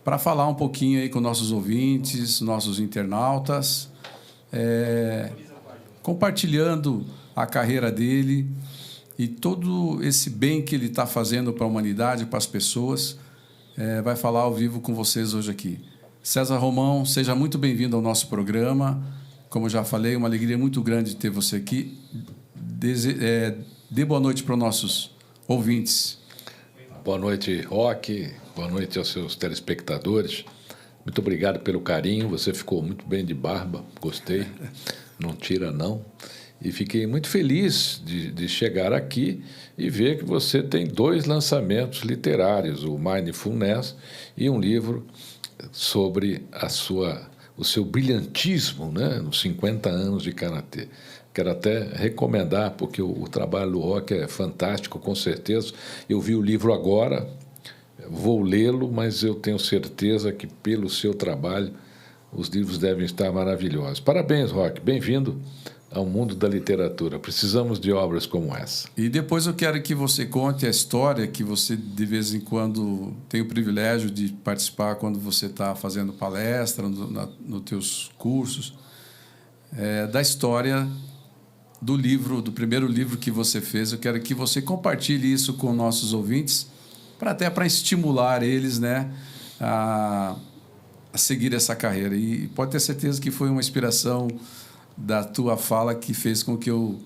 para falar um pouquinho aí com nossos ouvintes, nossos internautas, compartilhando a carreira dele e todo esse bem que ele está fazendo para a humanidade, para as pessoas. Vai falar ao vivo com vocês hoje aqui. César Romão, seja muito bem-vindo ao nosso programa. Como já falei, uma alegria muito grande ter você aqui. Dê boa noite para os nossos ouvintes. Boa noite, Roque. Boa noite aos seus telespectadores. Muito obrigado pelo carinho. Você ficou muito bem de barba. Gostei. Não tira, não. E fiquei muito feliz de chegar aqui e ver que você tem 2 lançamentos literários, o Mindfulness e um livro sobre o seu brilhantismo, né, nos 50 anos de Karatê. Quero até recomendar, porque o trabalho do Roque é fantástico, com certeza. Eu vi o livro agora, vou lê-lo, mas eu tenho certeza que, pelo seu trabalho, os livros devem estar maravilhosos. Parabéns, Roque. Bem-vindo ao mundo da literatura. Precisamos de obras como essa. E depois eu quero que você conte a história que você, de vez em quando, tem o privilégio de participar quando você está fazendo palestra, nos teus cursos, da história do livro, do primeiro livro que você fez. Eu quero que você compartilhe isso com nossos ouvintes, para estimular eles, né, a seguir essa carreira. E pode ter certeza que foi uma inspiração da tua fala que fez com que eu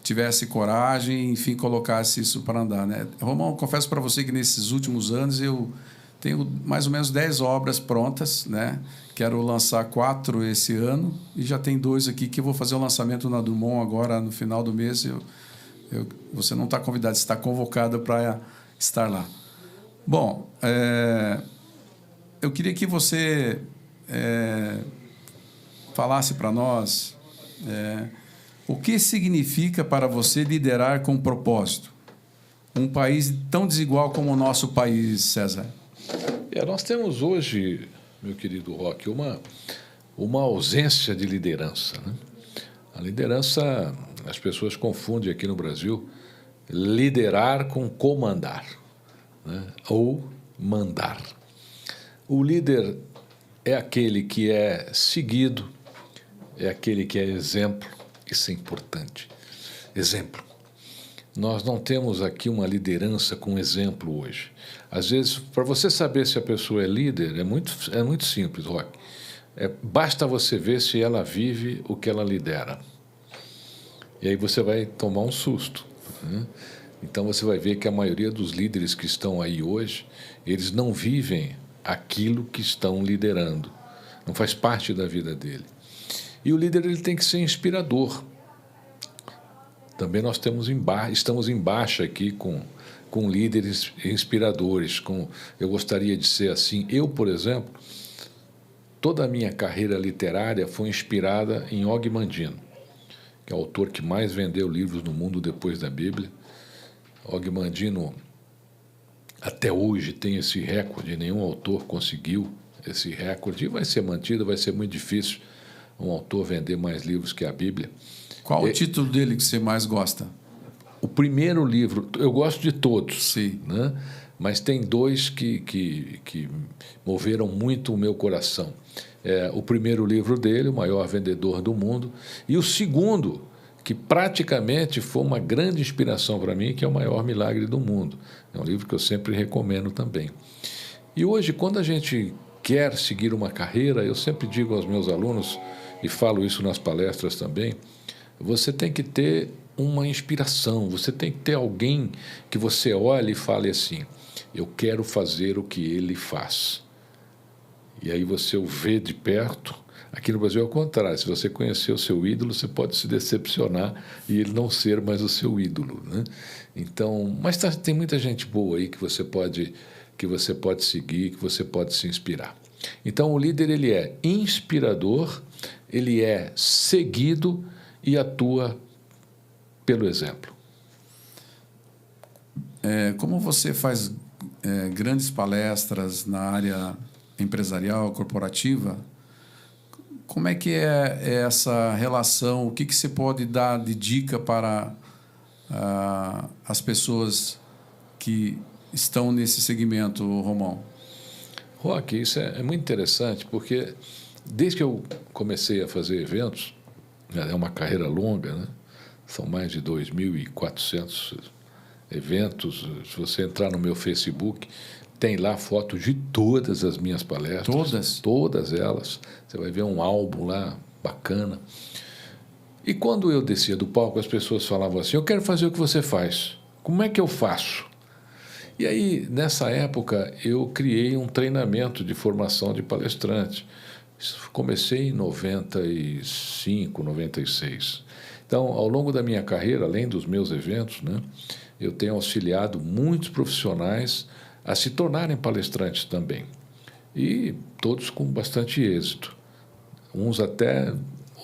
tivesse coragem e, enfim, colocasse isso para andar, né? Romão, confesso para você que nesses últimos anos eu tenho mais ou menos 10 obras prontas, né? Quero lançar 4 esse ano e já tem 2 aqui que eu vou fazer o lançamento na Drummond agora no final do mês. Você não está convidado, você está convocado para estar lá. Bom, eu queria que você falasse para nós o que significa para você liderar com propósito um país tão desigual como o nosso país, César. Nós temos hoje, meu querido Roque, uma ausência de liderança, né? A liderança, as pessoas confundem aqui no Brasil liderar com comandar, né? Ou mandar. O líder é aquele que é seguido, é aquele que é exemplo. Isso é importante. Exemplo. Nós não temos aqui uma liderança com exemplo hoje. Às vezes, para você saber se a pessoa é líder, é muito simples, Roque. Basta você ver se ela vive o que ela lidera. E aí você vai tomar um susto, né? Então você vai ver que a maioria dos líderes que estão aí hoje, eles não vivem aquilo que estão liderando. Não faz parte da vida dele. E o líder ele tem que ser inspirador. Também nós estamos em baixa aqui com líderes inspiradores. Eu gostaria de ser assim. Eu, por exemplo, toda a minha carreira literária foi inspirada em Og Mandino, que é o autor que mais vendeu livros no mundo depois da Bíblia. Og Mandino, até hoje, tem esse recorde. Nenhum autor conseguiu esse recorde. E vai ser mantido, vai ser muito difícil um autor vender mais livros que a Bíblia. Qual o título dele que você mais gosta? O primeiro livro, eu gosto de todos, sim, né? Mas tem 2 que moveram muito o meu coração. O primeiro livro dele, O Maior Vendedor do Mundo, e o segundo, que praticamente foi uma grande inspiração para mim, que é O Maior Milagre do Mundo. É um livro que eu sempre recomendo também. E hoje, quando a gente quer seguir uma carreira, eu sempre digo aos meus alunos, e falo isso nas palestras também, você tem que ter uma inspiração, você tem que ter alguém que você olhe e fale assim, eu quero fazer o que ele faz. E aí você o vê de perto. Aqui no Brasil é o contrário, se você conhecer o seu ídolo, você pode se decepcionar e ele não ser mais o seu ídolo, né? Então, mas tem muita gente boa aí que você pode seguir, que você pode se inspirar. Então, o líder ele é inspirador, ele é seguido e atua pelo exemplo. Como você faz grandes palestras na área empresarial, corporativa, como é que é essa relação? O que você pode dar de dica para as pessoas que estão nesse segmento, Romão? Roque, isso é muito interessante, porque desde que eu comecei a fazer eventos, é uma carreira longa, né? São mais de 2.400 eventos. Se você entrar no meu Facebook, tem lá fotos de todas as minhas palestras. Todas? Todas elas. Você vai ver um álbum lá, bacana. E quando eu descia do palco, as pessoas falavam assim, eu quero fazer o que você faz. Como é que eu faço? E aí, nessa época, eu criei um treinamento de formação de palestrante. Comecei em 95, 96. Então, ao longo da minha carreira, além dos meus eventos, né, eu tenho auxiliado muitos profissionais a se tornarem palestrantes também. E todos com bastante êxito. Uns até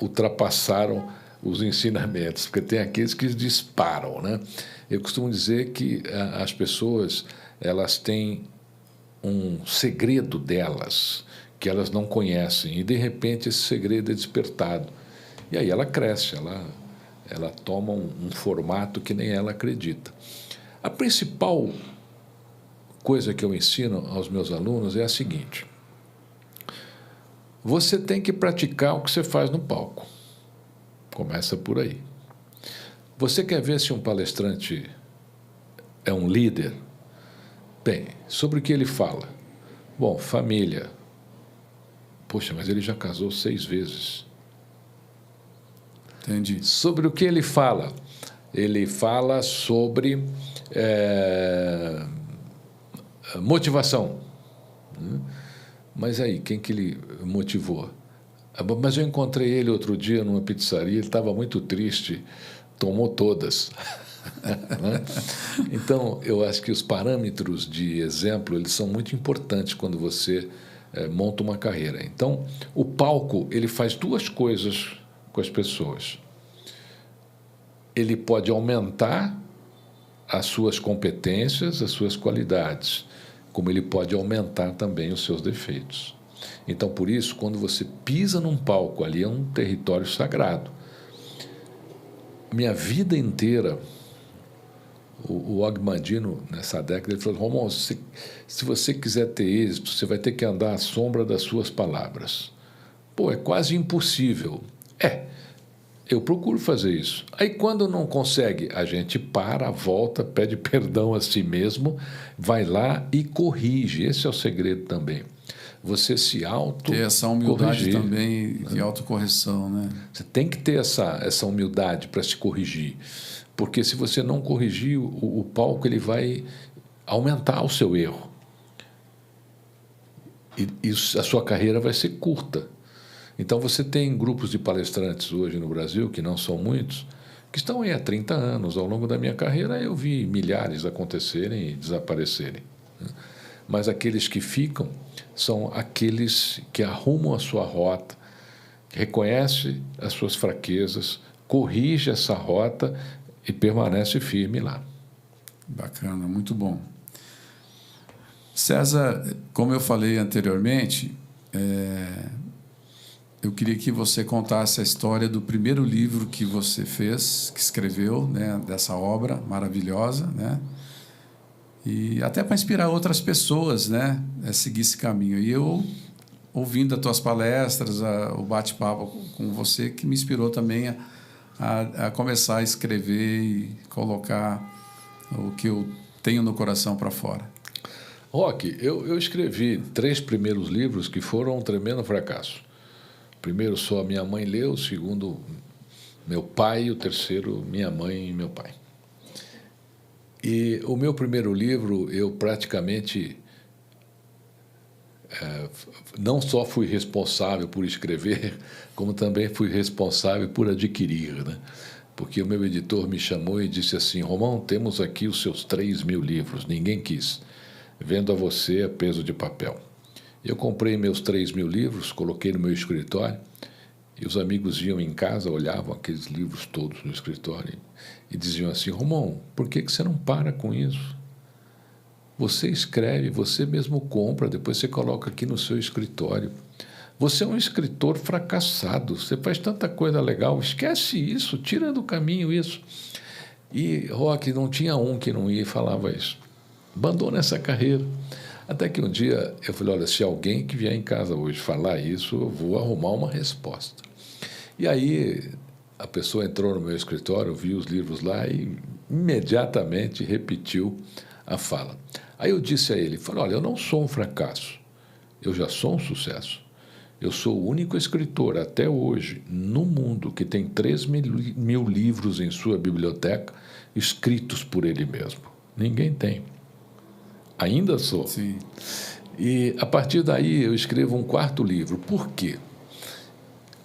ultrapassaram os ensinamentos, porque tem aqueles que disparam, né? Eu costumo dizer que as pessoas, elas têm um segredo delas, que elas não conhecem, e de repente esse segredo é despertado. E aí ela cresce, ela toma um formato que nem ela acredita. A principal coisa que eu ensino aos meus alunos é a seguinte: você tem que praticar o que você faz no palco. Começa por aí. Você quer ver se um palestrante é um líder? Bem, sobre o que ele fala? Bom, família. Poxa, mas ele já casou 6 vezes. Entendi. Sobre o que ele fala? Ele fala sobre motivação. Mas aí, quem que ele motivou? Mas eu encontrei ele outro dia numa pizzaria, ele estava muito triste, tomou todas. Então, eu acho que os parâmetros de exemplo, eles são muito importantes quando você monta uma carreira. Então, o palco, ele faz 2 coisas com as pessoas. Ele pode aumentar as suas competências, as suas qualidades, como ele pode aumentar também os seus defeitos. Então, por isso, quando você pisa num palco, ali é um território sagrado. Minha vida inteira, o Og Mandino, nessa década, ele falou: Romão, se você quiser ter êxito, você vai ter que andar à sombra das suas palavras. Pô, é quase impossível. Eu procuro fazer isso. Aí, quando não consegue, a gente para, volta, pede perdão a si mesmo, vai lá e corrige. Esse é o segredo também. Você se ter essa humildade corrigir, também de autocorreção, né? Você tem que ter essa humildade para se corrigir. Porque se você não corrigir, o palco ele vai aumentar o seu erro. E a sua carreira vai ser curta. Então, você tem grupos de palestrantes hoje no Brasil, que não são muitos, que estão aí há 30 anos. Ao longo da minha carreira, eu vi milhares acontecerem e desaparecerem. Mas aqueles que ficam são aqueles que arrumam a sua rota, reconhecem as suas fraquezas, corrige essa rota e permanece firme lá. Bacana, muito bom. César, como eu falei anteriormente, eu queria que você contasse a história do primeiro livro que você fez, que escreveu, né, dessa obra maravilhosa, né? E até para inspirar outras pessoas, né, a seguir esse caminho. E eu, ouvindo as tuas palestras, o bate-papo com você, que me inspirou também a começar a escrever e colocar o que eu tenho no coração para fora. Roque, eu escrevi 3 primeiros livros que foram um tremendo fracasso. O primeiro só minha mãe leu, o segundo meu pai, e o terceiro minha mãe e meu pai. E o meu primeiro livro, eu praticamente não só fui responsável por escrever, como também fui responsável por adquirir, né? Porque o meu editor me chamou e disse assim: Romão, temos aqui os seus 3.000 livros, ninguém quis, vendo a você a peso de papel. Eu comprei meus 3.000 livros, coloquei no meu escritório, e os amigos iam em casa, olhavam aqueles livros todos no escritório e diziam assim: Romão, por que você não para com isso? Você escreve, você mesmo compra, depois você coloca aqui no seu escritório. Você é um escritor fracassado, você faz tanta coisa legal, esquece isso, tira do caminho isso. E, Roque, não tinha um que não ia e falava isso. Abandona essa carreira. Até que um dia eu falei, olha, se alguém que vier em casa hoje falar isso, eu vou arrumar uma resposta. E aí a pessoa entrou no meu escritório, viu os livros lá e imediatamente repetiu a fala. Aí eu disse a ele, falei, olha, eu não sou um fracasso, eu já sou um sucesso. Eu sou o único escritor até hoje no mundo que tem 3.000 livros em sua biblioteca escritos por ele mesmo. Ninguém tem. Ainda sou. Sim. E a partir daí eu escrevo um quarto livro. Por quê?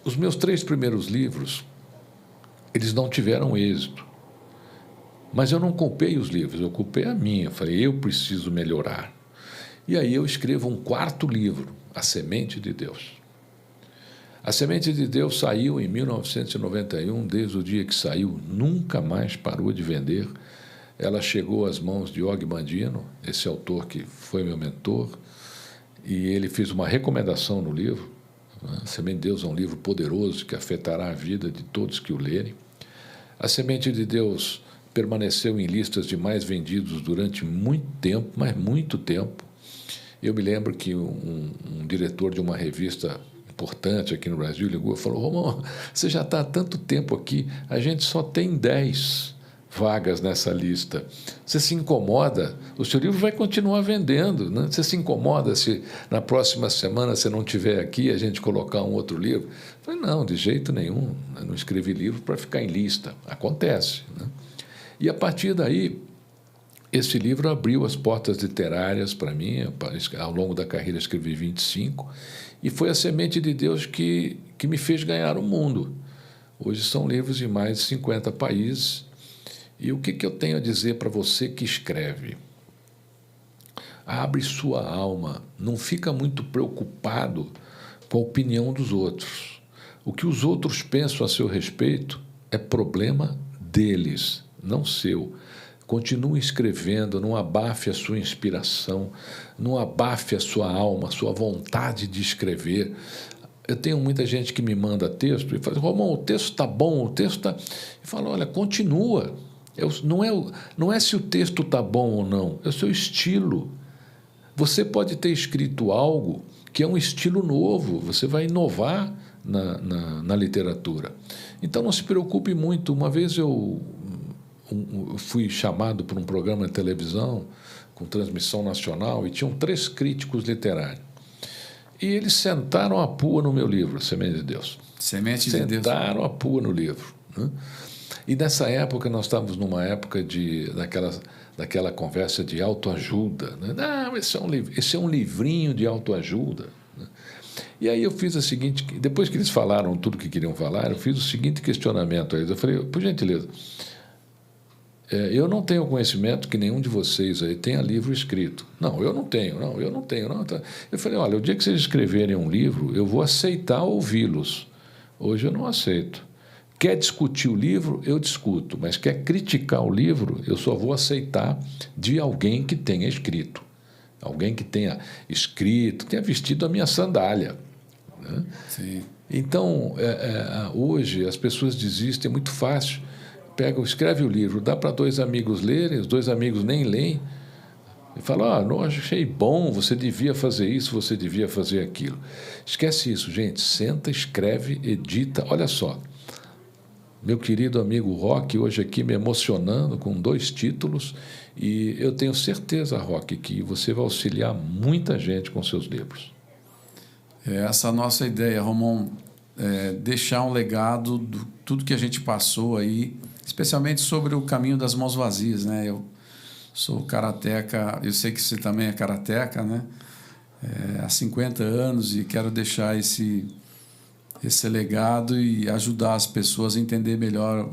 Os meus 3 primeiros livros, eles não tiveram êxito. Mas eu não culpei os livros, eu culpei a minha. Eu falei, eu preciso melhorar. E aí eu escrevo um quarto livro, A Semente de Deus. A Semente de Deus saiu em 1991, desde o dia que saiu, nunca mais parou de vender. Ela chegou às mãos de Og Mandino, esse autor que foi meu mentor, e ele fez uma recomendação no livro. A Semente de Deus é um livro poderoso que afetará a vida de todos que o lerem. A Semente de Deus permaneceu em listas de mais vendidos durante muito tempo, mas muito tempo. Eu me lembro que um diretor de uma revista importante aqui no Brasil ligou e falou, Romão, você já está há tanto tempo aqui, a gente só tem 10 vagas nessa lista. Você se incomoda? O seu livro vai continuar vendendo, né? Você se incomoda se na próxima semana você não estiver aqui a gente colocar um outro livro? Eu falei, não, de jeito nenhum. Eu não escrevi livro para ficar em lista. Acontece, né? E a partir daí, esse livro abriu as portas literárias para mim. Ao longo da carreira escrevi 25, e foi a Semente de Deus que me fez ganhar o mundo. Hoje são livros em mais de 50 países. E o que eu tenho a dizer para você que escreve? Abre sua alma, não fica muito preocupado com a opinião dos outros. O que os outros pensam a seu respeito é problema deles, não seu. Continue escrevendo, não abafe a sua inspiração, não abafe a sua alma, a sua vontade de escrever. Eu tenho muita gente que me manda texto e fala, Romão, o texto está bom, o texto está... Eu falo, olha, continua. Não é se o texto está bom ou não, é o seu estilo. Você pode ter escrito algo que é um estilo novo, você vai inovar na literatura. Então não se preocupe muito. Uma vez eu fui chamado para um programa de televisão com transmissão nacional e tinham 3 críticos literários. E eles sentaram a pua no meu livro, Semente de Deus. Semente de Deus. Sentaram a pua no livro, né? E nessa época, nós estávamos numa época daquela conversa de autoajuda, né? Não, esse é um livrinho de autoajuda, né? E aí eu fiz a seguinte, depois que eles falaram tudo que queriam falar, eu fiz o seguinte questionamento a eles. Eu falei, por gentileza, eu não tenho conhecimento que nenhum de vocês aí tenha livro escrito. Não, eu não tenho. Eu falei, olha, o dia que vocês escreverem um livro, eu vou aceitar ouvi-los. Hoje eu não aceito. Quer discutir o livro, eu discuto, mas quer criticar o livro, eu só vou aceitar de alguém que tenha escrito. Alguém que tenha escrito, tenha vestido a minha sandália, né? Sim. Então, hoje as pessoas desistem muito fácil. Escreve o livro, dá para 2 amigos lerem, os 2 amigos nem leem, e falam, não, achei bom, você devia fazer isso, você devia fazer aquilo. Esquece isso, gente, senta, escreve, edita, olha só. Meu querido amigo Roque, hoje aqui me emocionando com 2 títulos, e eu tenho certeza, Roque, que você vai auxiliar muita gente com seus livros. Essa é a nossa ideia, Romão, deixar um legado de tudo que a gente passou aí, especialmente sobre o caminho das mãos vazias, né? Eu sou karateca, eu sei que você também é karateca, né? Há 50 anos, e quero deixar esse legado e ajudar as pessoas a entender melhor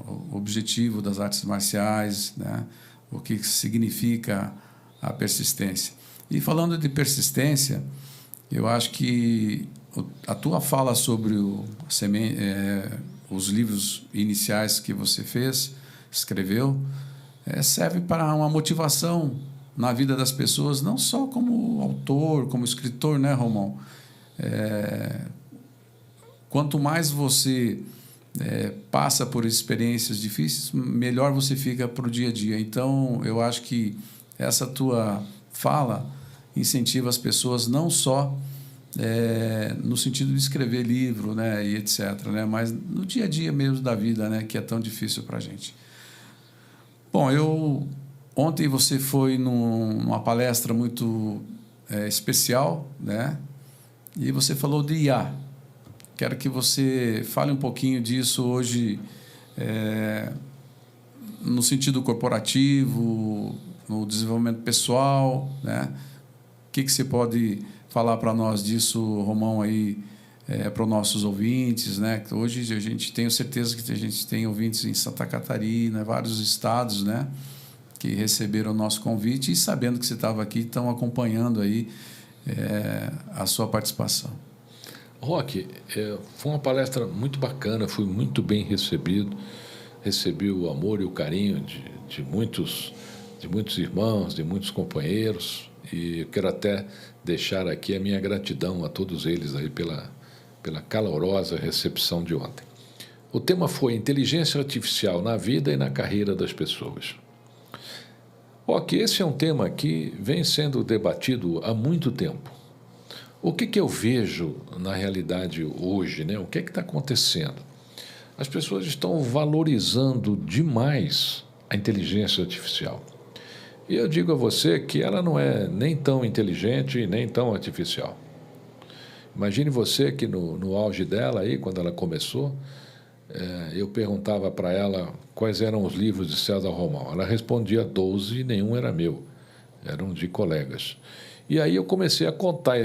o objetivo das artes marciais, né? O que significa a persistência. E falando de persistência, eu acho que a tua fala sobre os livros iniciais que você escreveu, serve para uma motivação na vida das pessoas, não só como autor, como escritor, né, Romão? Quanto mais você passa por experiências difíceis, melhor você fica para o dia a dia. Então, eu acho que essa tua fala incentiva as pessoas não só no sentido de escrever livro, né, e etc., né, mas no dia a dia mesmo da vida, né, que é tão difícil para a gente. Bom, ontem você foi numa palestra muito especial, né, e você falou de IA. Quero que você fale um pouquinho disso hoje, no sentido corporativo, no desenvolvimento pessoal, né? O que você pode falar para nós disso, Romão, aí, para os nossos ouvintes, né? Hoje a gente tenho certeza que a gente tem ouvintes em Santa Catarina, vários estados, né, que receberam o nosso convite e, sabendo que você estava aqui, estão acompanhando aí a sua participação. Roque, foi uma palestra muito bacana, fui muito bem recebido, recebi o amor e o carinho de muitos irmãos, de muitos companheiros, e eu quero até deixar aqui a minha gratidão a todos eles aí pela calorosa recepção de ontem. O tema foi inteligência artificial na vida e na carreira das pessoas. Roque, esse é um tema que vem sendo debatido há muito tempo. O que eu vejo na realidade hoje, né? O que está acontecendo? As pessoas estão valorizando demais a inteligência artificial. E eu digo a você que ela não é nem tão inteligente nem tão artificial. Imagine você que no auge dela, aí, quando ela começou, eu perguntava para ela quais eram os livros de César Romão. Ela respondia 12 e nenhum era meu, eram de colegas. E aí eu comecei a contar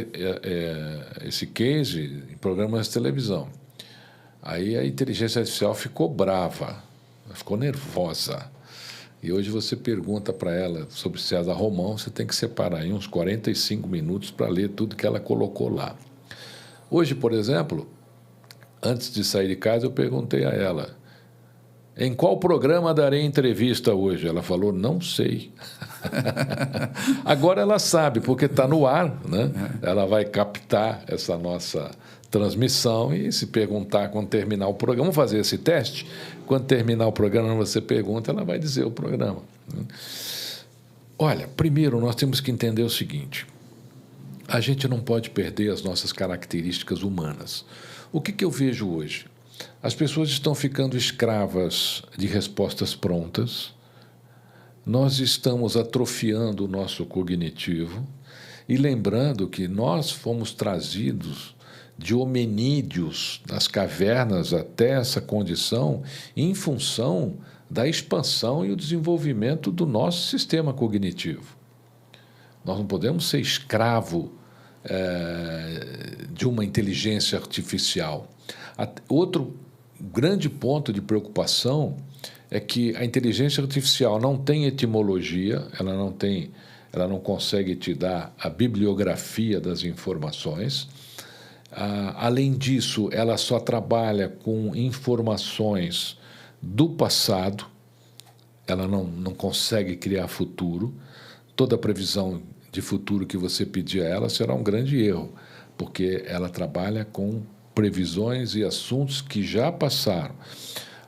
esse case em programas de televisão. Aí a inteligência artificial ficou brava, ficou nervosa. E hoje você pergunta para ela sobre César Romão, você tem que separar aí uns 45 minutos para ler tudo que ela colocou lá. Hoje, por exemplo, antes de sair de casa, eu perguntei a ela: em qual programa darei entrevista hoje? Ela falou: não sei. Agora ela sabe, porque está no ar, né? Ela vai captar essa nossa transmissão e, se perguntar quando terminar o programa, vamos fazer esse teste? Quando terminar o programa, você pergunta, ela vai dizer o programa. Olha, primeiro nós temos que entender o seguinte: a gente não pode perder as nossas características humanas. O que eu vejo hoje? As pessoas estão ficando escravas de respostas prontas, nós estamos atrofiando o nosso cognitivo, e lembrando que nós fomos trazidos de hominídeos das cavernas até essa condição em função da expansão e o desenvolvimento do nosso sistema cognitivo. Nós não podemos ser escravo de uma inteligência artificial. Outro grande ponto de preocupação é que a inteligência artificial não tem etimologia, ela não consegue te dar a bibliografia das informações. Além disso, ela só trabalha com informações do passado, ela não consegue criar futuro. Toda previsão de futuro que você pedir a ela será um grande erro, porque ela trabalha com previsões e assuntos que já passaram.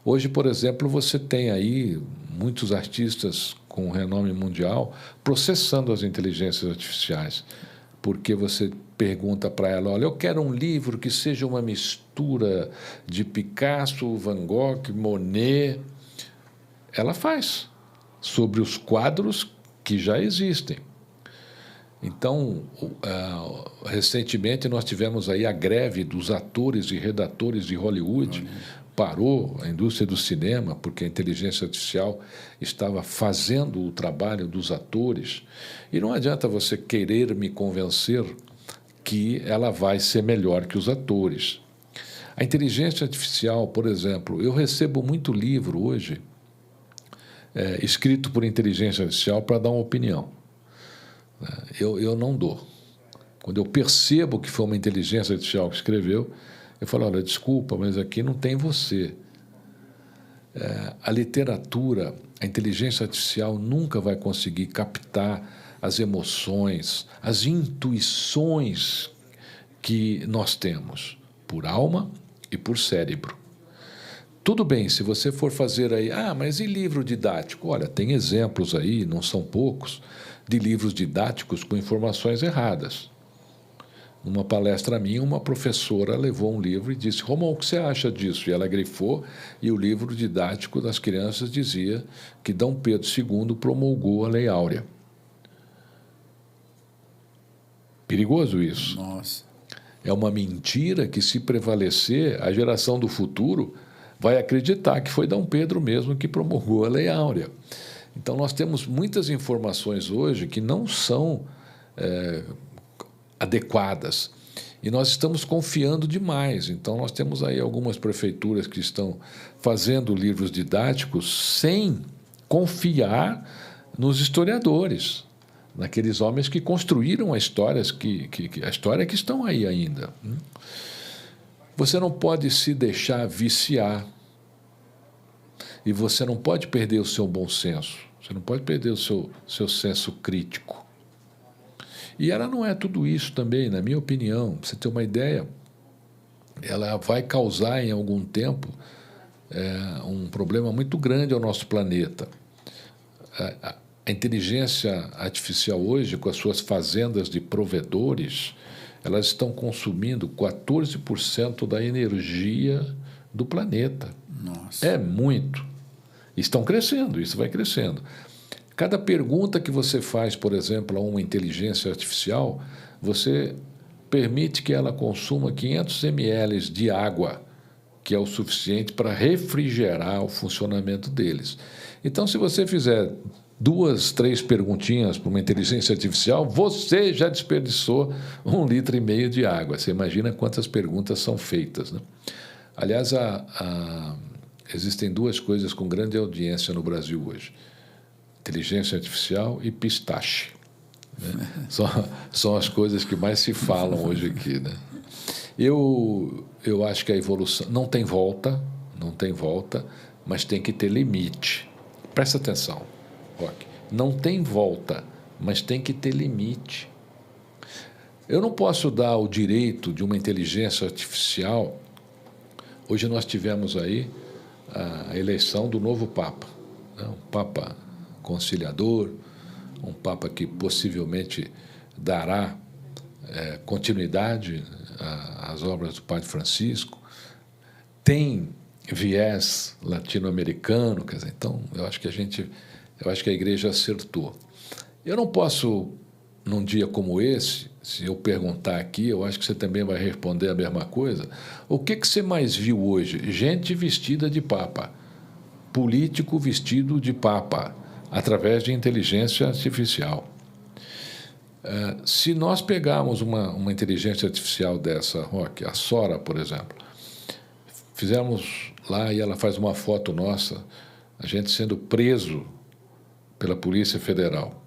Hoje, por exemplo, você tem aí muitos artistas com renome mundial processando as inteligências artificiais, porque você pergunta para ela: olha, eu quero um livro que seja uma mistura de Picasso, Van Gogh, Monet. Ela faz sobre os quadros que já existem. Então, recentemente nós tivemos aí a greve dos atores e redatores de Hollywood. Parou a indústria do cinema porque a inteligência artificial estava fazendo o trabalho dos atores. E não adianta você querer me convencer que ela vai ser melhor que os atores. A inteligência artificial, por exemplo, eu recebo muito livro hoje escrito por inteligência artificial para dar uma opinião. Eu não dou. Quando eu percebo que foi uma inteligência artificial que escreveu, eu falo: olha, desculpa, mas aqui não tem você. A literatura, a inteligência artificial nunca vai conseguir captar as emoções, as intuições que nós temos, por alma e por cérebro. Tudo bem, se você for fazer aí, mas e livro didático? Olha, tem exemplos aí, não são poucos, de livros didáticos com informações erradas. Numa palestra minha, uma professora levou um livro e disse: Romão, o que você acha disso? E ela grifou, e o livro didático das crianças dizia que Dom Pedro II promulgou a Lei Áurea. Perigoso isso. Nossa. É uma mentira que, se prevalecer, a geração do futuro vai acreditar que foi Dom Pedro mesmo que promulgou a Lei Áurea. Então, nós temos muitas informações hoje que não são adequadas. E nós estamos confiando demais. Então, nós temos aí algumas prefeituras que estão fazendo livros didáticos sem confiar nos historiadores, naqueles homens que construíram as histórias a história que estão aí ainda. Você não pode se deixar viciar. E você não pode perder o seu bom senso. Você não pode perder o seu senso crítico. E ela não é tudo isso também, na minha opinião. Pra você ter uma ideia, ela vai causar em algum tempo um problema muito grande ao nosso planeta. A inteligência artificial hoje, com as suas fazendas de provedores, elas estão consumindo 14% da energia do planeta. Nossa. É muito. Estão crescendo, isso vai crescendo. Cada pergunta que você faz, por exemplo, a uma inteligência artificial, você permite que ela consuma 500 ml de água, que é o suficiente para refrigerar o funcionamento deles. Então, se você fizer 2, 3 perguntinhas para uma inteligência artificial, você já desperdiçou 1,5 litro de água. Você imagina quantas perguntas são feitas, né? Aliás, existem 2 coisas com grande audiência no Brasil hoje: inteligência artificial e pistache. Né? São as coisas que mais se falam hoje aqui, né? Eu acho que a evolução não tem volta, mas tem que ter limite. Presta atenção, Roque. Não tem volta, mas tem que ter limite. Eu não posso dar o direito de uma inteligência artificial. Hoje nós tivemos aí a eleição do novo Papa, né? Um Papa conciliador, um Papa que possivelmente dará continuidade às obras do Padre Francisco, tem viés latino-americano, quer dizer, então eu acho que a Igreja acertou. Eu não posso, num dia como esse, se eu perguntar aqui, eu acho que você também vai responder a mesma coisa. O que você mais viu hoje? Gente vestida de Papa, político vestido de Papa, através de inteligência artificial. Se nós pegarmos uma inteligência artificial dessa, Roque, a Sora, por exemplo, fizermos lá e ela faz uma foto nossa, a gente sendo preso pela Polícia Federal.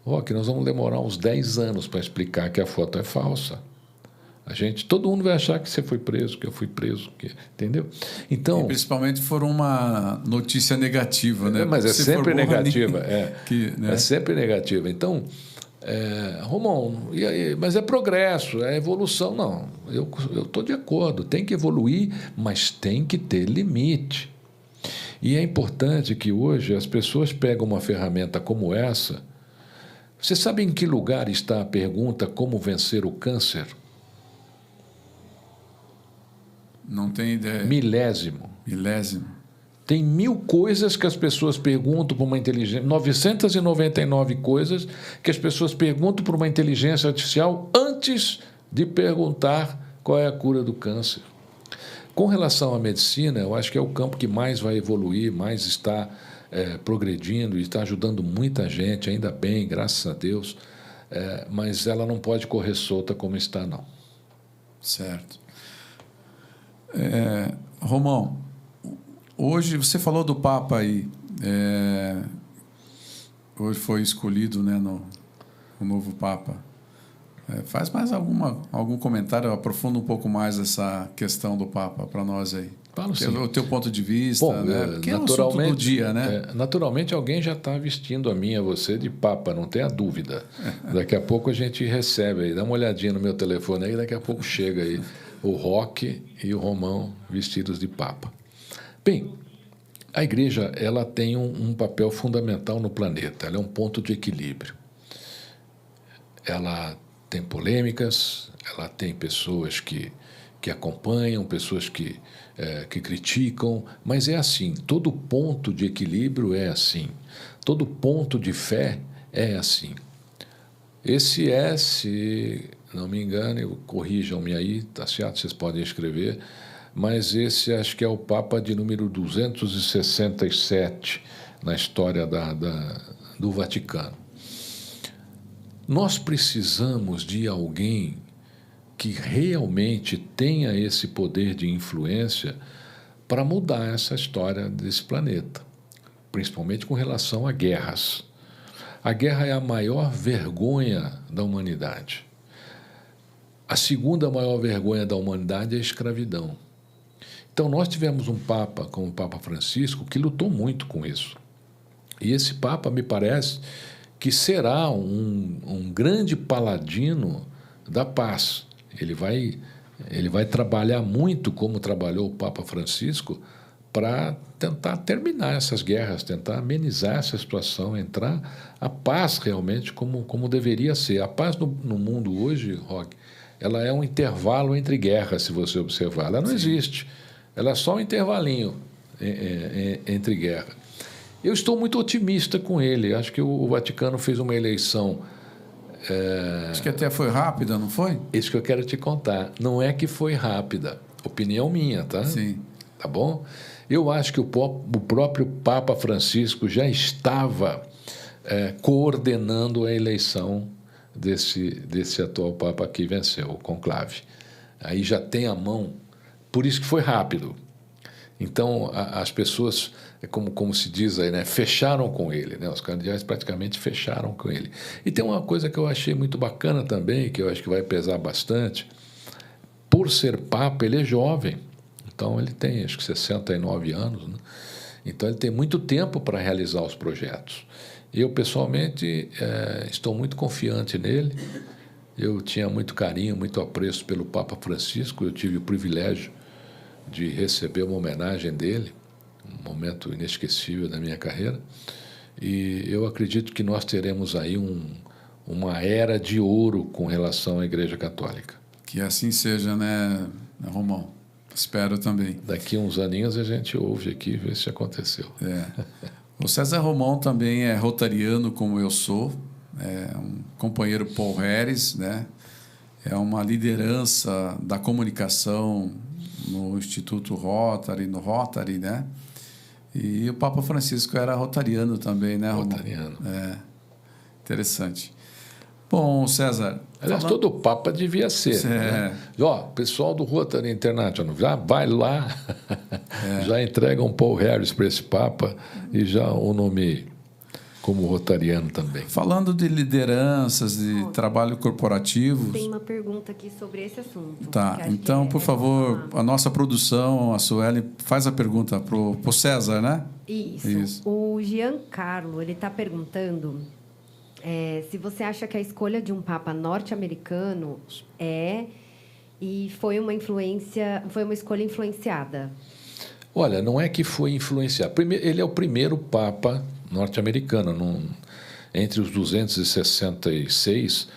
Roque, nós vamos demorar uns 10 anos para explicar que a foto é falsa. Todo mundo vai achar que você foi preso, que eu fui preso, entendeu? Então, e principalmente for uma notícia negativa, né? Mas é sempre negativa. Né? É sempre negativa. Então, Romão, e aí, mas é progresso, é evolução. Não, eu estou de acordo, tem que evoluir, mas tem que ter limite. E é importante que hoje as pessoas pegam uma ferramenta como essa. Você sabe em que lugar está a pergunta como vencer o câncer? Não tem ideia. Milésimo. Tem 1000 coisas que as pessoas perguntam para uma inteligência, 999 coisas que as pessoas perguntam para uma inteligência artificial antes de perguntar qual é a cura do câncer. Com relação à medicina, eu acho que é o campo que mais vai evoluir, mais está progredindo e está ajudando muita gente, ainda bem, graças a Deus, mas ela não pode correr solta como está, não. Certo. Romão, hoje você falou do Papa aí, hoje foi escolhido, né, o novo Papa. Faz mais algum comentário, aprofunda um pouco mais essa questão do Papa para nós aí. Falo sim. O teu ponto de vista, bom, né? Porque é o assunto do dia, né? Naturalmente alguém já está vestindo a mim e a você de Papa, não tenha dúvida. Daqui a pouco a gente recebe aí, dá uma olhadinha no meu telefone aí, daqui a pouco chega aí o Roque e o Romão vestidos de Papa. Bem, a Igreja ela tem um papel fundamental no planeta, ela é um ponto de equilíbrio. ela tem polêmicas, ela tem pessoas que acompanham, pessoas que criticam, mas é assim, todo ponto de equilíbrio é assim, todo ponto de fé é assim. Esse é, se não me engano, corrijam-me aí, tá certo? Vocês podem escrever, mas esse acho que é o Papa de número 267 na história do Vaticano. Nós precisamos de alguém que realmente tenha esse poder de influência para mudar essa história desse planeta, principalmente com relação a guerras. A guerra é a maior vergonha da humanidade. A segunda maior vergonha da humanidade é a escravidão. Então, nós tivemos um Papa, como o Papa Francisco, que lutou muito com isso. E esse Papa, me parece, que será um grande paladino da paz. Ele vai trabalhar muito, como trabalhou o Papa Francisco, para tentar terminar essas guerras, tentar amenizar essa situação, entrar a paz realmente como deveria ser. A paz no mundo hoje, Roque, ela é um intervalo entre guerras, se você observar. Ela não existe. Ela é só um intervalinho entre guerras. Eu estou muito otimista com ele. Acho que o Vaticano fez uma eleição... Acho que até foi rápida, não foi? Isso que eu quero te contar. Não é que foi rápida. Opinião minha, tá? Sim. Tá bom? Eu acho que o próprio Papa Francisco já estava coordenando a eleição desse atual Papa que venceu, o conclave. Aí já tem a mão. Por isso que foi rápido. Então, as pessoas, como se diz aí, né, fecharam com ele, né? Os cardeais praticamente fecharam com ele. E tem uma coisa que eu achei muito bacana também, que eu acho que vai pesar bastante. Por ser Papa, ele é jovem. Então, ele tem, acho que 69 anos, né? Então, ele tem muito tempo para realizar os projetos. Eu, pessoalmente, estou muito confiante nele. Eu tinha muito carinho, muito apreço pelo Papa Francisco. Eu tive o privilégio de receber uma homenagem dele, um momento inesquecível da minha carreira. E eu acredito que nós teremos aí uma era de ouro com relação à Igreja Católica. Que assim seja, né, Romão? Espero também. Daqui uns aninhos a gente ouve aqui e vê se aconteceu. O César Romão também é rotariano, como eu sou. É um companheiro Paul Harris, né? É uma liderança da comunicação no Instituto Rotary, no Rotary, né? E o Papa Francisco era rotariano também, né, Romão? Rotariano. Interessante. Bom, César... Aliás, todo Papa devia ser. Né? Pessoal do Rotary International, já vai lá, já entrega um Paul Harris para esse Papa e já o nomeia como rotariano também. Falando de lideranças, de trabalho corporativo... Tem uma pergunta aqui sobre esse assunto. Tá, então, por favor, a nossa produção, a Sueli, faz a pergunta para o César, né? Isso. O Giancarlo, ele está perguntando se você acha que a escolha de um Papa norte-americano foi uma escolha influenciada. Olha, não é que foi influenciado. Primeiro, ele é o primeiro Papa norte-americano. Entre os 266,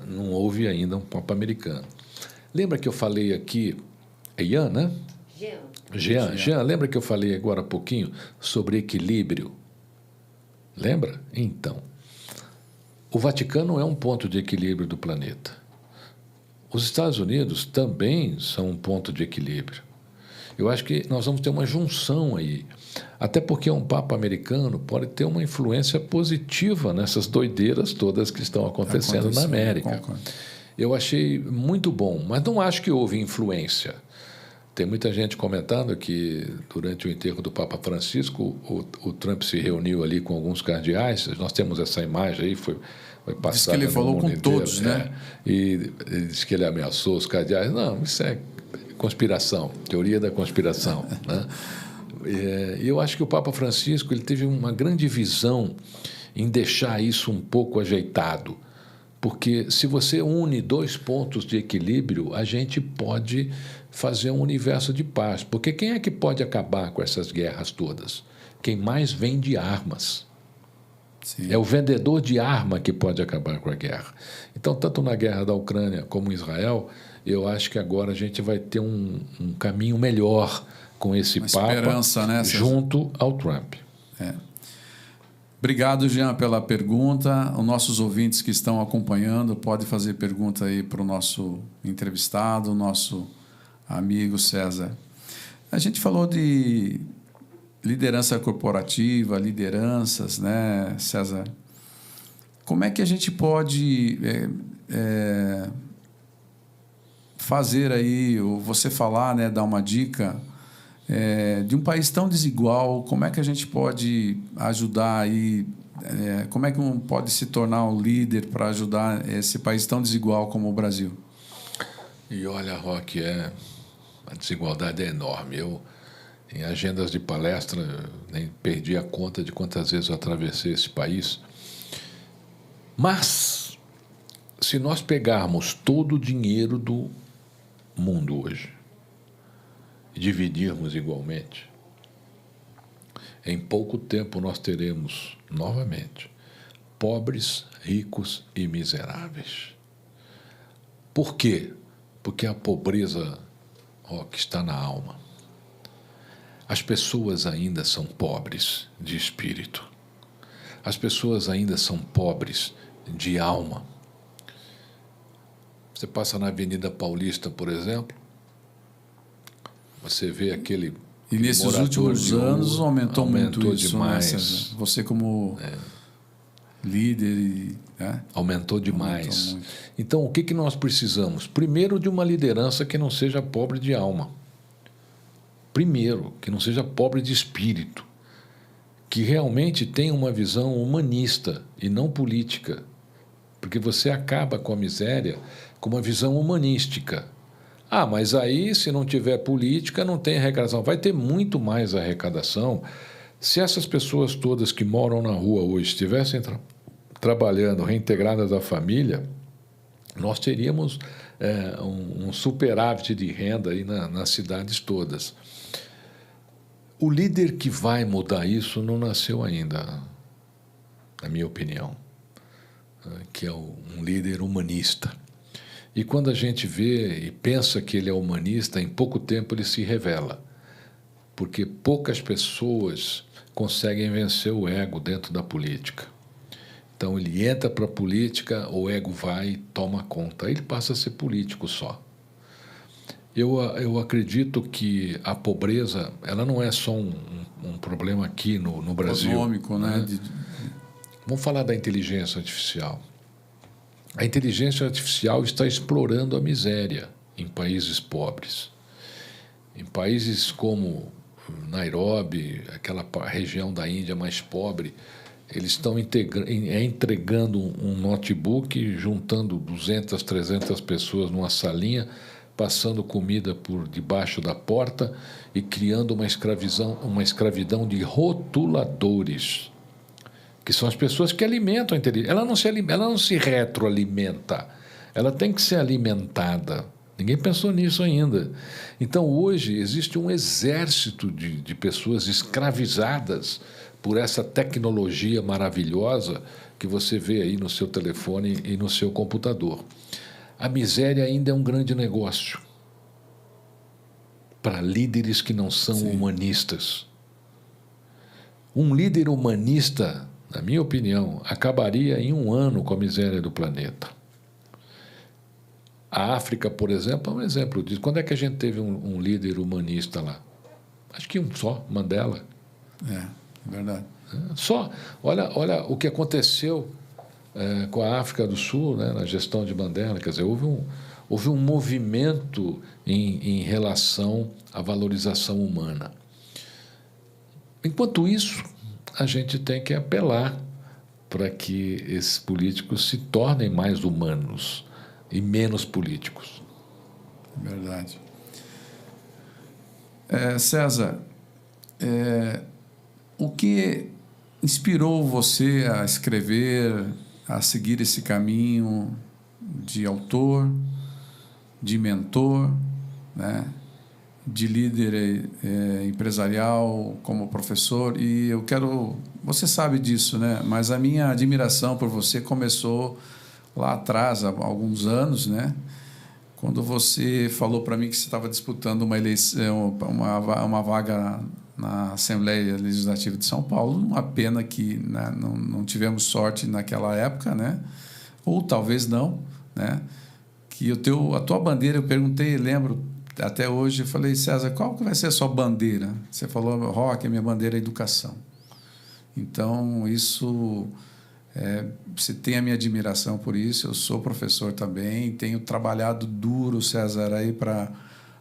não houve ainda um Papa americano. Lembra que eu falei aqui... É Ian, né? Jean, lembra que eu falei agora há pouquinho sobre equilíbrio? Lembra? Então, o Vaticano é um ponto de equilíbrio do planeta. Os Estados Unidos também são um ponto de equilíbrio. Eu acho que nós vamos ter uma junção aí. Até porque um Papa americano pode ter uma influência positiva nessas doideiras todas que estão acontecendo na América. Eu achei muito bom, mas não acho que houve influência. Tem muita gente comentando que, durante o enterro do Papa Francisco, o Trump se reuniu ali com alguns cardeais. Nós temos essa imagem aí, foi passada. Diz que ele falou com todos, né? E ele disse que ele ameaçou os cardeais. Não, isso é conspiração, teoria da conspiração, né? E eu acho que o Papa Francisco ele teve uma grande visão em deixar isso um pouco ajeitado, porque se você une dois pontos de equilíbrio, a gente pode fazer um universo de paz. Porque quem é que pode acabar com essas guerras todas? Quem mais vende armas. Sim. É o vendedor de arma que pode acabar com a guerra. Então, tanto na guerra da Ucrânia como em Israel, eu acho que agora a gente vai ter um caminho melhor com esse Uma Papa esperança, né, César? junto ao Trump. Obrigado, Jean, pela pergunta. Os nossos ouvintes que estão acompanhando podem fazer pergunta aí para o nosso entrevistado, nosso amigo César. A gente falou de liderança corporativa, lideranças, né, César? Como é que a gente pode fazer aí, ou você falar, né, dar uma dica de um país tão desigual, como é que a gente pode ajudar aí, como é que um pode se tornar um líder para ajudar esse país tão desigual como o Brasil? E olha, Roque, a desigualdade é enorme. Eu, em agendas de palestra, nem perdi a conta de quantas vezes eu atravessei esse país. Mas, se nós pegarmos todo o dinheiro do mundo hoje e dividirmos igualmente, em pouco tempo nós teremos, novamente, pobres, ricos e miseráveis. Por quê? Porque a pobreza, que está na alma. As pessoas ainda são pobres de espírito. As pessoas ainda são pobres de alma. Você passa na Avenida Paulista, por exemplo, você vê aquele E nesses morador últimos de rua, anos aumentou muito isso, demais. né, César? Você como líder... Aumentou demais. Aumentou muito. Então, o que nós precisamos? Primeiro, de uma liderança que não seja pobre de alma. Primeiro, que não seja pobre de espírito. Que realmente tenha uma visão humanista e não política. Porque você acaba com a miséria com uma visão humanística. Ah, mas aí, se não tiver política, não tem arrecadação. Vai ter muito mais arrecadação se essas pessoas todas que moram na rua hoje estivessem trabalhando, reintegradas à família, nós teríamos um superávit de renda aí nas cidades todas. O líder que vai mudar isso não nasceu ainda, na minha opinião, que é um líder humanista. E quando a gente vê e pensa que ele é humanista, em pouco tempo ele se revela, porque poucas pessoas conseguem vencer o ego dentro da política. Então ele entra para a política, o ego vai e toma conta. Aí ele passa a ser político só. Eu acredito que a pobreza, ela não é só um problema aqui no Brasil. Econômico, né? Vamos falar da inteligência artificial. A inteligência artificial está explorando a miséria em países pobres. Em países como Nairobi, aquela região da Índia mais pobre, eles estão entregando um notebook, juntando 200, 300 pessoas numa salinha, passando comida por debaixo da porta e criando uma escravidão de rotuladores, que são as pessoas que alimentam a inteligência. Ela não se retroalimenta, ela tem que ser alimentada. Ninguém pensou nisso ainda. Então, hoje, existe um exército de pessoas escravizadas por essa tecnologia maravilhosa que você vê aí no seu telefone e no seu computador. A miséria ainda é um grande negócio para líderes que não são humanistas. Um líder humanista, na minha opinião, acabaria em 1 ano com a miséria do planeta. A África, por exemplo, é um exemplo disso. Quando é que a gente teve um líder humanista lá? Acho que um só, Mandela. É verdade. Só. Olha o que aconteceu com a África do Sul, né, na gestão de Mandela. Quer dizer, houve um movimento em relação à valorização humana. Enquanto isso, a gente tem que apelar para que esses políticos se tornem mais humanos e menos políticos. Verdade. César, o que inspirou você a escrever, a seguir esse caminho de autor, de mentor, né? de líder empresarial, como professor, e eu quero... Você sabe disso, né? Mas a minha admiração por você começou lá atrás, há alguns anos, né? Quando você falou para mim que você estava disputando uma eleição, uma vaga na Assembleia Legislativa de São Paulo, uma pena que, né, não tivemos sorte naquela época, né? Ou talvez não, né? Que a tua bandeira, eu perguntei, lembro até hoje, eu falei, César, qual que vai ser a sua bandeira? Você falou, Roque, a minha bandeira é educação. Então, isso, você tem a minha admiração por isso, eu sou professor também, tenho trabalhado duro, César, aí para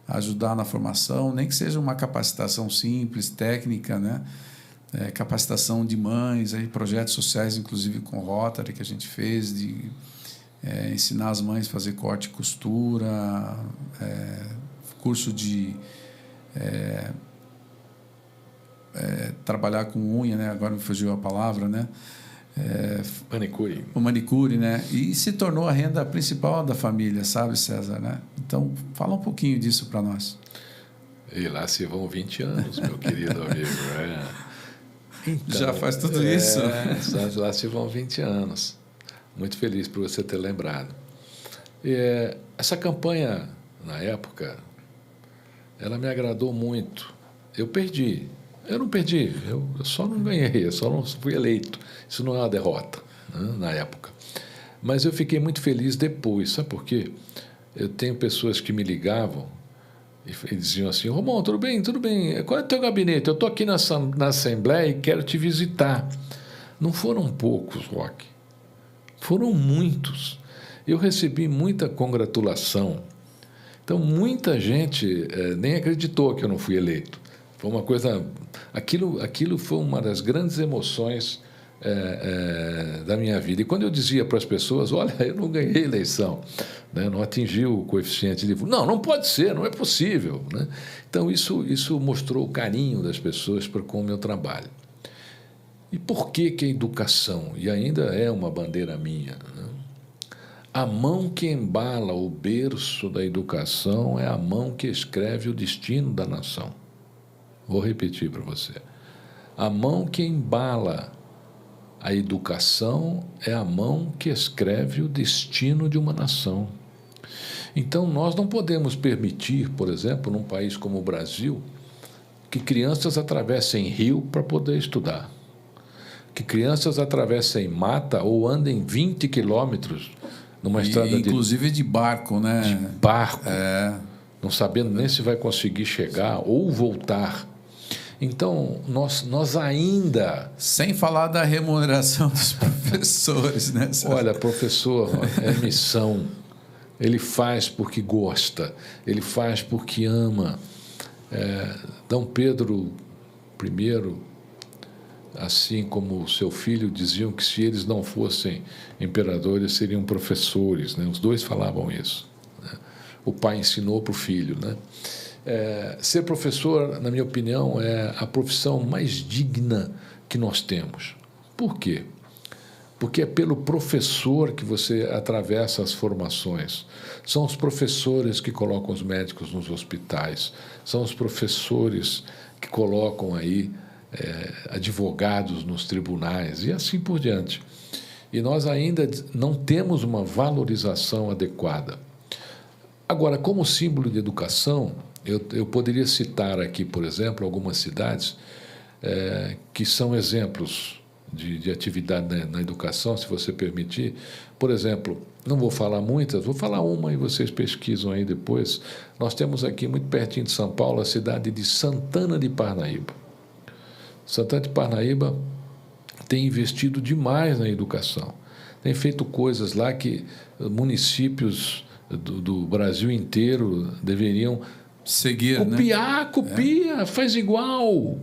ajudar na formação, nem que seja uma capacitação simples, técnica, né? Capacitação de mães, aí, projetos sociais, inclusive com Rotary, que a gente fez, de ensinar as mães a fazer corte e costura, curso de trabalhar com unha, né? Agora me fugiu a palavra, né? Manicure. O manicure, né? E se tornou a renda principal da família, sabe, César, né? Então, fala um pouquinho disso para nós. E lá se vão 20 anos, meu querido amigo. Então, já faz tudo isso? Lá se vão 20 anos. Muito feliz por você ter lembrado. Essa campanha, na época, ela me agradou muito. Eu perdi. Eu não perdi, eu só não ganhei, eu só não fui eleito. Isso não é uma derrota, né, na época. Mas eu fiquei muito feliz depois. Sabe por quê? Eu tenho pessoas que me ligavam e diziam assim, Romão, tudo bem? Tudo bem. Qual é o teu gabinete? Eu estou aqui na Assembleia e quero te visitar. Não foram poucos, Roque. Foram muitos. Eu recebi muita congratulação. Então, muita gente nem acreditou que eu não fui eleito. Foi uma coisa... Aquilo foi uma das grandes emoções da minha vida. E quando eu dizia para as pessoas, olha, eu não ganhei eleição, né? Não atingi o coeficiente de... Não pode ser, não é possível, né? Então, isso mostrou o carinho das pessoas com o meu trabalho. E por que a educação? E ainda é uma bandeira minha, né? A mão que embala o berço da educação é a mão que escreve o destino da nação. Vou repetir para você. A mão que embala a educação é a mão que escreve o destino de uma nação. Então, nós não podemos permitir, por exemplo, num país como o Brasil, que crianças atravessem rio para poder estudar, que crianças atravessem mata ou andem 20 quilômetros numa estrada inclusive de barco, né? De barco, não sabendo nem se vai conseguir chegar ou voltar. Então, nós ainda... Sem falar da remuneração dos professores, né? Olha, professor, é missão. Ele faz porque gosta, ele faz porque ama. Dom Pedro I, assim como seu filho, diziam que se eles não fossem imperadores, seriam professores, né? Os dois falavam isso, né? O pai ensinou para o filho, né? Ser professor, na minha opinião, é a profissão mais digna que nós temos. Por quê? Porque é pelo professor que você atravessa as formações. São os professores que colocam os médicos nos hospitais, são os professores que colocam aí advogados nos tribunais e assim por diante. E nós ainda não temos uma valorização adequada. Agora, como símbolo de educação, eu poderia citar aqui, por exemplo, algumas cidades que são exemplos de atividade na educação, se você permitir. Por exemplo, não vou falar muitas, vou falar uma e vocês pesquisam aí depois. Nós temos aqui, muito pertinho de São Paulo, a cidade de Santana de Parnaíba. Santana de Parnaíba tem investido demais na educação. Tem feito coisas lá que municípios do Brasil inteiro deveriam seguir, copiar, né? Copia, faz igual,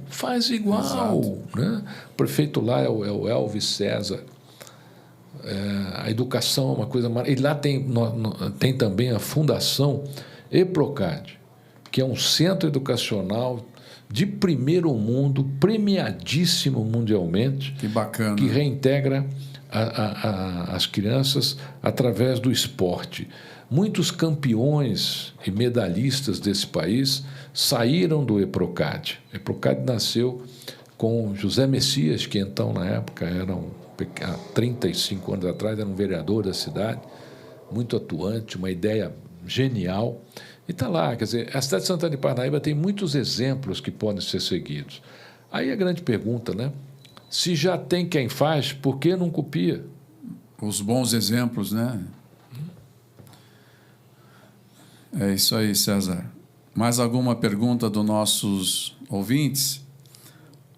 né? O prefeito lá é o Elvis César. A educação é uma coisa maravilhosa. E lá tem também a Fundação EPROCAD, que é um centro educacional de primeiro mundo, premiadíssimo mundialmente. Que bacana. Que reintegra as crianças através do esporte. Muitos campeões e medalhistas desse país saíram do EPROCAD. O EPROCAD nasceu com José Messias, que então, na época, há 35 anos atrás, era um vereador da cidade, muito atuante, uma ideia genial. E está lá, quer dizer, a cidade de Santana de Parnaíba tem muitos exemplos que podem ser seguidos. Aí a grande pergunta, né? Se já tem quem faz, por que não copia? Os bons exemplos, né? É isso aí, César. Mais alguma pergunta dos nossos ouvintes?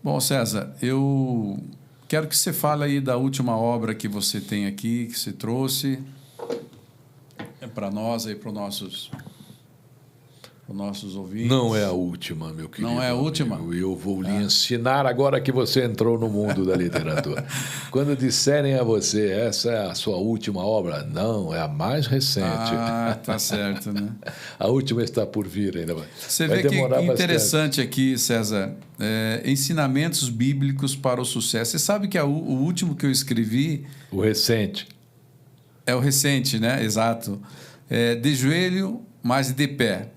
Bom, César, eu quero que você fale aí da última obra que você tem aqui, que você trouxe para nós aí, para os nossos ouvintes. Não é a última, meu querido. Não é a última? Amigo. Eu vou lhe ensinar agora que você entrou no mundo da literatura. Quando disserem a você, essa é a sua última obra, não, é a mais recente. Ah, tá certo, né? A última está por vir ainda. Você vê que interessante aqui, César, ensinamentos bíblicos para o sucesso. Você sabe que o último que eu escrevi... O recente. É o recente, né? Exato. De joelho, mas de pé.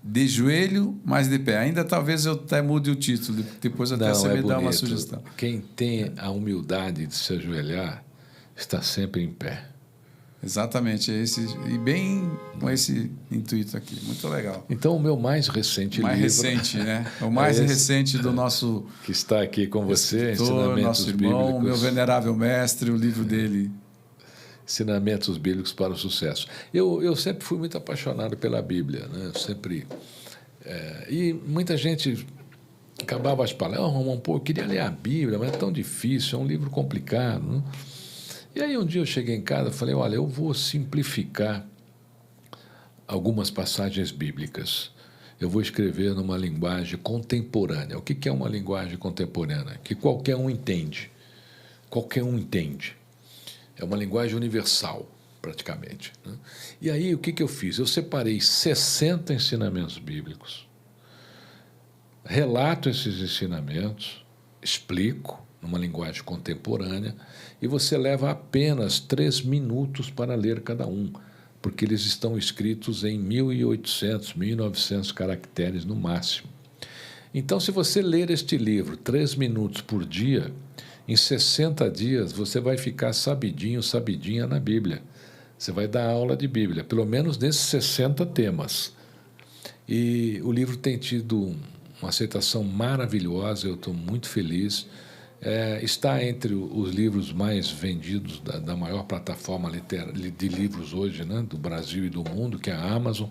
De joelho, mas de pé. Ainda talvez eu até mude o título, depois até você me dá uma sugestão. Quem tem a humildade de se ajoelhar está sempre em pé. Exatamente, e bem com esse intuito aqui. Muito legal. Então, o meu mais recente livro... Mais recente, né? O mais recente do nosso... Que está aqui com você, Ensinamentos nosso irmão, Bíblicos. Meu venerável mestre, o livro dele... Ensinamentos Bíblicos para o Sucesso. Eu sempre fui muito apaixonado pela Bíblia, né? Eu sempre... e muita gente acabava as palavras, Romão, pô, eu queria ler a Bíblia, mas é tão difícil, é um livro complicado, né? E aí um dia eu cheguei em casa e falei, olha, eu vou simplificar algumas passagens bíblicas. Eu vou escrever numa linguagem contemporânea. O que é uma linguagem contemporânea? Que qualquer um entende. Qualquer um entende. É uma linguagem universal, praticamente, né? E aí, o que eu fiz? Eu separei 60 ensinamentos bíblicos, relato esses ensinamentos, explico numa linguagem contemporânea, e você leva apenas 3 minutos para ler cada um, porque eles estão escritos em 1.800, 1.900 caracteres no máximo. Então, se você ler este livro 3 minutos por dia, em 60 dias você vai ficar sabidinho, sabidinha na Bíblia. Você vai dar aula de Bíblia, pelo menos nesses 60 temas. E o livro tem tido uma aceitação maravilhosa, eu estou muito feliz. Está entre os livros mais vendidos da maior plataforma de livros hoje, né, do Brasil e do mundo, que é a Amazon.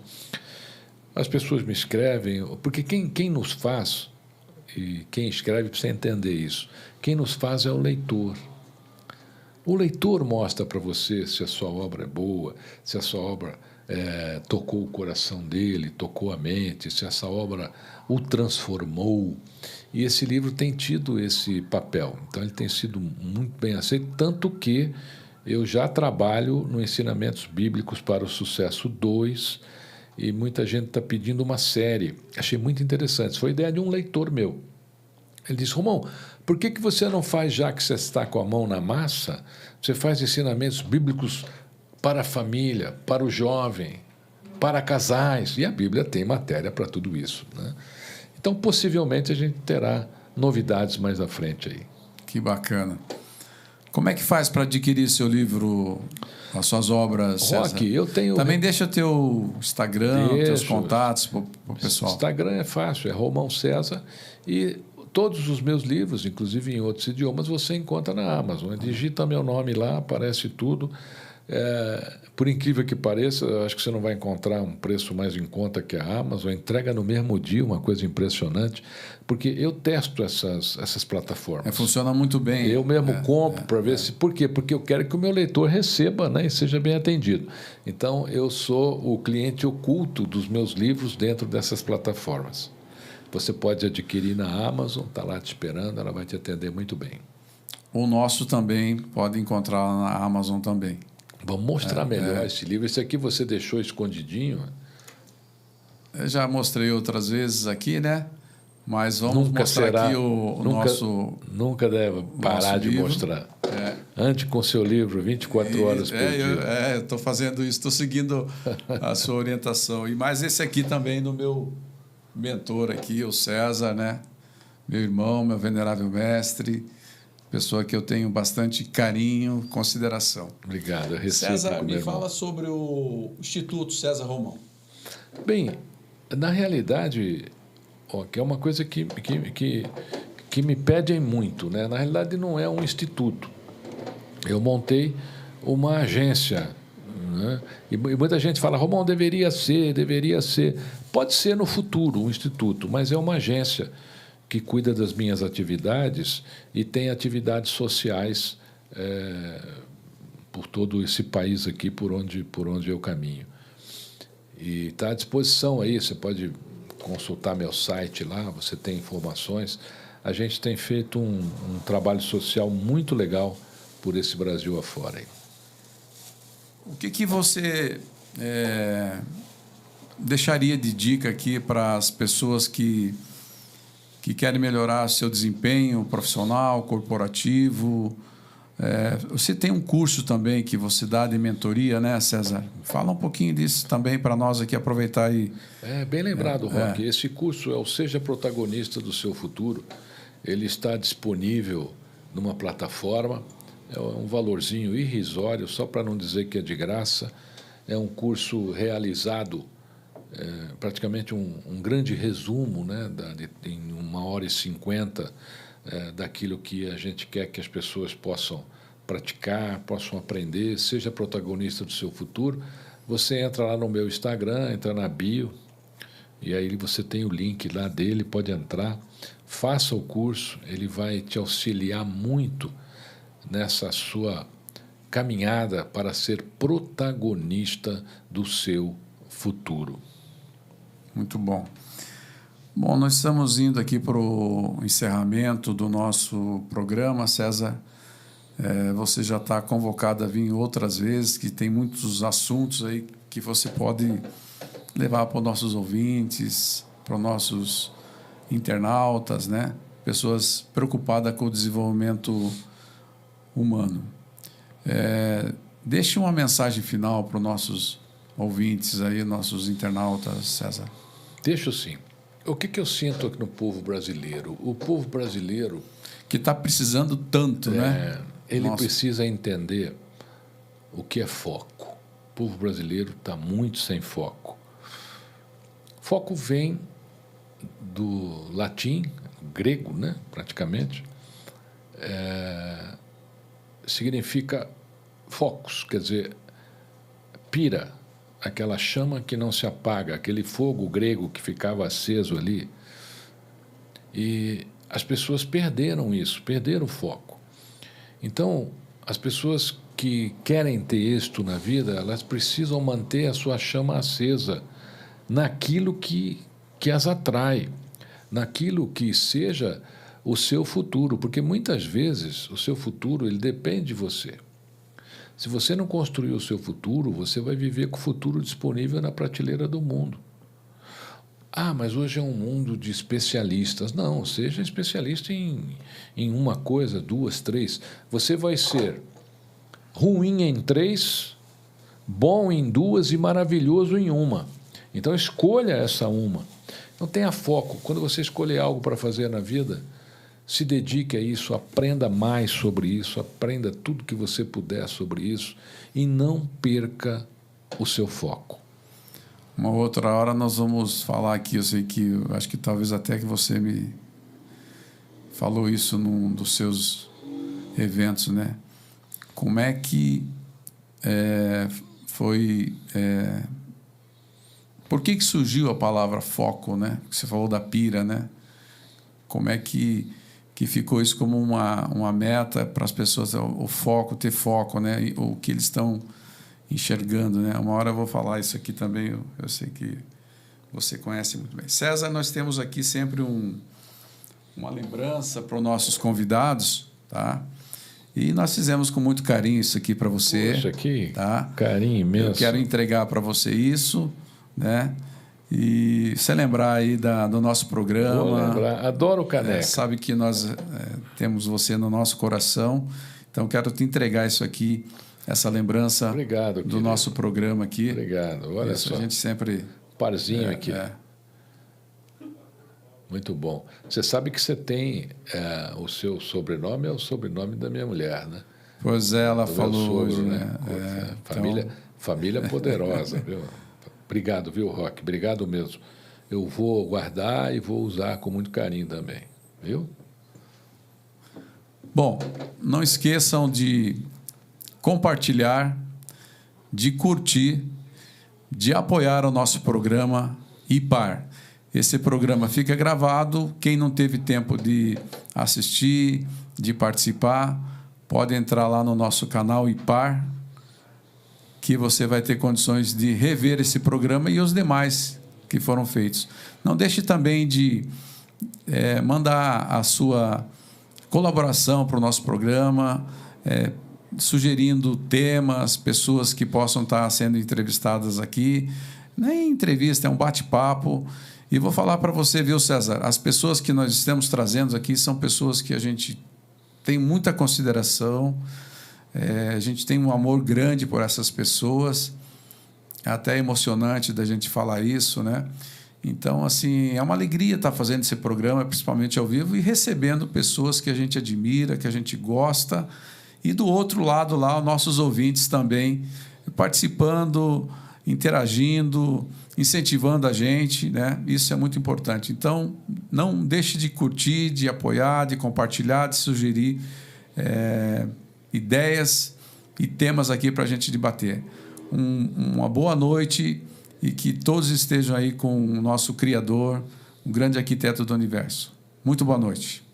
As pessoas me escrevem, porque quem nos faz, e quem escreve precisa entender isso, quem nos faz é o leitor. O leitor mostra para você se a sua obra é boa, se a sua obra tocou o coração dele, tocou a mente, se essa obra o transformou. E esse livro tem tido esse papel. Então, ele tem sido muito bem aceito, tanto que eu já trabalho no Ensinamentos Bíblicos para o Sucesso 2, e muita gente está pedindo uma série. Achei muito interessante. Foi ideia de um leitor meu. Ele disse, Romão, por que você não faz, já que você está com a mão na massa, você faz ensinamentos bíblicos para a família, para o jovem, para casais? E a Bíblia tem matéria para tudo isso, né? Então, possivelmente, a gente terá novidades mais à frente aí. Que bacana. Como é que faz para adquirir seu livro, as suas obras, César? Roque, eu tenho... Também deixa teu Instagram, teus contatos para o pessoal. Instagram é fácil, é Romão César. E todos os meus livros, inclusive em outros idiomas, você encontra na Amazon. Digita meu nome lá, aparece tudo. Por incrível que pareça, eu acho que você não vai encontrar um preço mais em conta que a Amazon. Entrega no mesmo dia, uma coisa impressionante, porque eu testo essas plataformas. Funciona muito bem. Eu mesmo compro para ver se... Por quê? Porque eu quero que o meu leitor receba, né, e seja bem atendido. Então, eu sou o cliente oculto dos meus livros dentro dessas plataformas. Você pode adquirir na Amazon, está lá te esperando, ela vai te atender muito bem. O nosso também pode encontrar na Amazon também. Vamos mostrar melhor esse livro. Esse aqui você deixou escondidinho. Eu já mostrei outras vezes aqui, né? Mas vamos mostrar aqui o nosso... Nunca deve parar de livro. mostrar. ande com seu livro 24 horas por dia. Eu estou fazendo isso, estou seguindo a sua orientação. E mais esse aqui também do meu mentor aqui, o César, né? Meu irmão, meu venerável mestre, pessoa que eu tenho bastante carinho, consideração. Obrigado. César, me fala sobre o Instituto César Romão. Bem, na realidade, que é uma coisa que me pedem muito, né? Na realidade, não é um instituto. Eu montei uma agência, né? E muita gente fala, Romão, deveria ser. Pode ser no futuro um instituto, mas é uma agência que cuida das minhas atividades e tem atividades sociais por todo esse país aqui por onde eu caminho. E está à disposição aí, você pode consultar meu site lá, você tem informações. A gente tem feito um trabalho social muito legal por esse Brasil afora aí. O que você deixaria de dica aqui para as pessoas que querem melhorar seu desempenho profissional, corporativo? Você tem um curso também que você dá de mentoria, né, César? Fala um pouquinho disso também para nós aqui, aproveitar aí. Bem lembrado, Roque. Esse curso é o Seja Protagonista do Seu Futuro. Ele está disponível numa plataforma. É um valorzinho irrisório, só para não dizer que é de graça. É um curso realizado, praticamente um grande resumo, né, em 1h50, daquilo que a gente quer que as pessoas possam praticar, possam aprender. Seja protagonista do seu futuro. Você entra lá no meu Instagram, entra na bio, e aí você tem o link lá dele, pode entrar. Faça o curso, ele vai te auxiliar muito nessa sua caminhada para ser protagonista do seu futuro. Muito bom. Bom, nós estamos indo aqui para o encerramento do nosso programa, César. Você já está convocado a vir outras vezes, que tem muitos assuntos aí que você pode levar para os nossos ouvintes, para os nossos internautas, né? Pessoas preocupadas com o desenvolvimento humano. Deixe uma mensagem final para os nossos ouvintes aí, nossos internautas, César. Deixo sim. O que eu sinto aqui no povo brasileiro? O povo brasileiro... Que está precisando tanto, né? Ele precisa entender o que é foco. O povo brasileiro está muito sem foco. Foco vem do latim, grego, né? Praticamente. Significa focus, quer dizer, pira, aquela chama que não se apaga, aquele fogo grego que ficava aceso ali. E as pessoas perderam isso, perderam o foco. Então, as pessoas que querem ter êxito na vida, elas precisam manter a sua chama acesa naquilo que as atrai, naquilo que seja o seu futuro, porque muitas vezes o seu futuro ele depende de você. Se você não construir o seu futuro, você vai viver com o futuro disponível na prateleira do mundo. Mas hoje é um mundo de especialistas. Não, seja especialista em uma coisa, 2, 3. Você vai ser ruim em 3, bom em 2 e maravilhoso em 1. Então, escolha essa uma. Então, tenha foco. Quando você escolher algo para fazer na vida, se dedique a isso, aprenda mais sobre isso, aprenda tudo que você puder sobre isso e não perca o seu foco. Uma outra hora nós vamos falar aqui, eu sei que, acho que talvez até que você me falou isso num dos seus eventos, né? Como é que foi... Por que surgiu a palavra foco, né? Você falou da pira, né? Como é que ficou isso como uma meta para as pessoas, o foco, ter foco, né? O que eles estão enxergando, né? Uma hora eu vou falar isso aqui também, eu sei que você conhece muito bem. César, nós temos aqui sempre uma lembrança para os nossos convidados, tá? E nós fizemos com muito carinho isso aqui para você. Poxa, que tá? Carinho imenso. Eu quero entregar para você isso, né? E você lembrar aí do nosso programa. Vou lembrar. Adoro o caneca. Sabe que nós temos você no nosso coração. Então, quero te entregar isso aqui, essa lembrança Obrigado, do querido. nosso programa aqui. Obrigado. Olha Isso só. a gente sempre... Parzinho aqui. É. Muito bom. Você sabe que você tem o seu sobrenome, é o sobrenome da minha mulher, né? Pois é, ela Do meu falou sogro, hoje, né? né? Família poderosa, viu? Obrigado, viu, Roque? Obrigado mesmo. Eu vou guardar e vou usar com muito carinho também, viu? Bom, não esqueçam de compartilhar, de curtir, de apoiar o nosso programa IPAR. Esse programa fica gravado. Quem não teve tempo de assistir, de participar, pode entrar lá no nosso canal IPAR, que você vai ter condições de rever esse programa e os demais que foram feitos. Não deixe também de mandar a sua colaboração para o nosso programa, sugerindo temas, pessoas que possam estar sendo entrevistadas aqui. Nem entrevista, é um bate-papo. E vou falar para você, viu, César? As pessoas que nós estamos trazendo aqui são pessoas que a gente tem muita consideração, a gente tem um amor grande por essas pessoas, é até emocionante da gente falar isso, né? Então, assim, é uma alegria estar fazendo esse programa, principalmente ao vivo, e recebendo pessoas que a gente admira, que a gente gosta, e do outro lado lá, os nossos ouvintes também participando, interagindo, incentivando a gente, né? Isso é muito importante. Então, não deixe de curtir, de apoiar, de compartilhar, de sugerir ideias e temas aqui para a gente debater. Uma boa noite e que todos estejam aí com o nosso Criador, o grande arquiteto do universo. Muito boa noite.